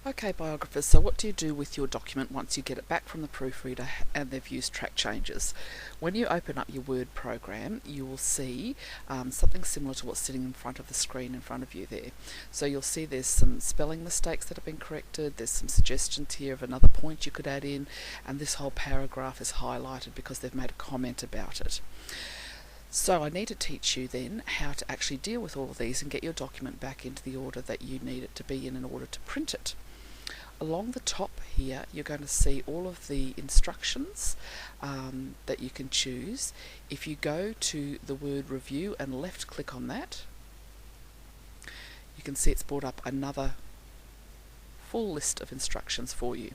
Okay, biographers, so what do you do with your document once you get it back from the proofreader and they've used track changes? When you open up your Word program, you will see something similar to what's sitting in front of the screen in front of you there. So you'll see there's some spelling mistakes that have been corrected, there's some suggestions here of another point you could add in, and this whole paragraph is highlighted because they've made a comment about it. So I need to teach you then how to actually deal with all of these and get your document back into the order that you need it to be in order to print it. Along the top here you're going to see all of the instructions that you can choose. If you go to the word review and left click on that, you can see it's brought up another full list of instructions for you.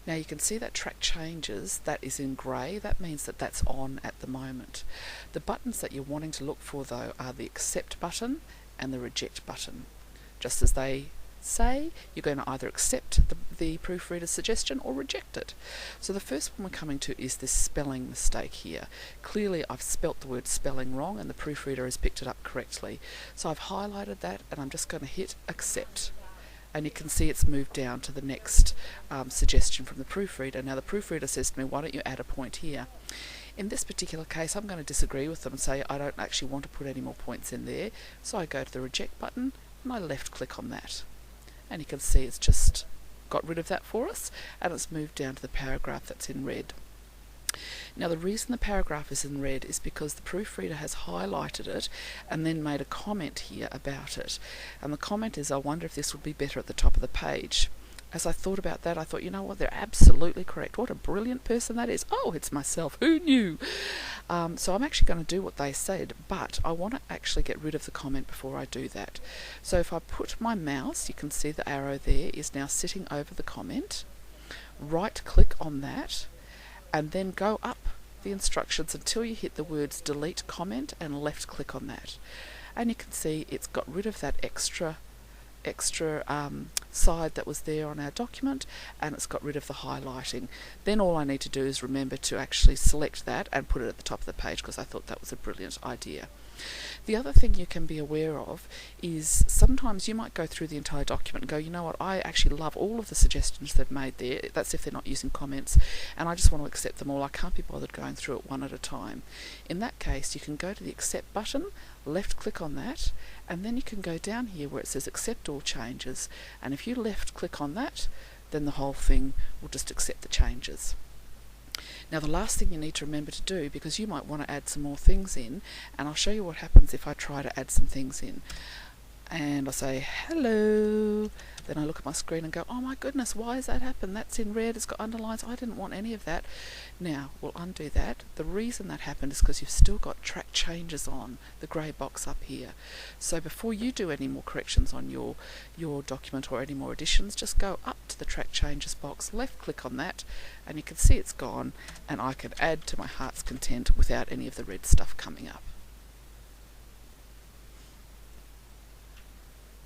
Now you can see that track changes, that is in grey, that means that that's on at the moment. The buttons that you're wanting to look for though are the accept button and the reject button. Just as they say, you're going to either accept the proofreader's suggestion or reject it. So the first one we're coming to is this spelling mistake here. Clearly I've spelt the word spelling wrong and the proofreader has picked it up correctly. So I've highlighted that and I'm just going to hit accept. And you can see it's moved down to the next suggestion from the proofreader. Now the proofreader says to me, why don't you add a point here? In this particular case I'm going to disagree with them and say I don't actually want to put any more points in there. So I go to the reject button and I left click on that. And you can see it's just got rid of that for us and it's moved down to the paragraph that's in red. Now the reason the paragraph is in red is because the proofreader has highlighted it and then made a comment here about it. And the comment is, I wonder if this would be better at the top of the page. As I thought about that, I thought, you know what, they're absolutely correct. What a brilliant person that is. Oh, it's myself. Who knew? So I'm actually going to do what they said, but I want to actually get rid of the comment before I do that. So if I put my mouse, you can see the arrow there is now sitting over the comment. Right click on that and then go up the instructions until you hit the words delete comment and left click on that. And you can see it's got rid of that extra side that was there on our document, and it's got rid of the highlighting. Then all I need to do is remember to actually select that and put it at the top of the page because I thought that was a brilliant idea. The other thing you can be aware of is sometimes you might go through the entire document and go, you know what, I actually love all of the suggestions they've made there. That's if they're not using comments, and I just want to accept them all. I can't be bothered going through it one at a time. In that case, you can go to the accept button, left click on that, and then you can go down here where it says accept all changes, and if you left click on that, then the whole thing will just accept the changes. Now the last thing you need to remember to do, because you might want to add some more things in, and I'll show you what happens if I try to add some things in. And I say hello, then I look at my screen and go, oh my goodness, why has that happened? That's in red, it's got underlines, I didn't want any of that. Now we'll undo that. The reason that happened is because you've still got track changes on, the grey box up here. So before you do any more corrections on your document or any more additions, just go up to the track changes box, left click on that, and you can see it's gone, and I can add to my heart's content without any of the red stuff coming up.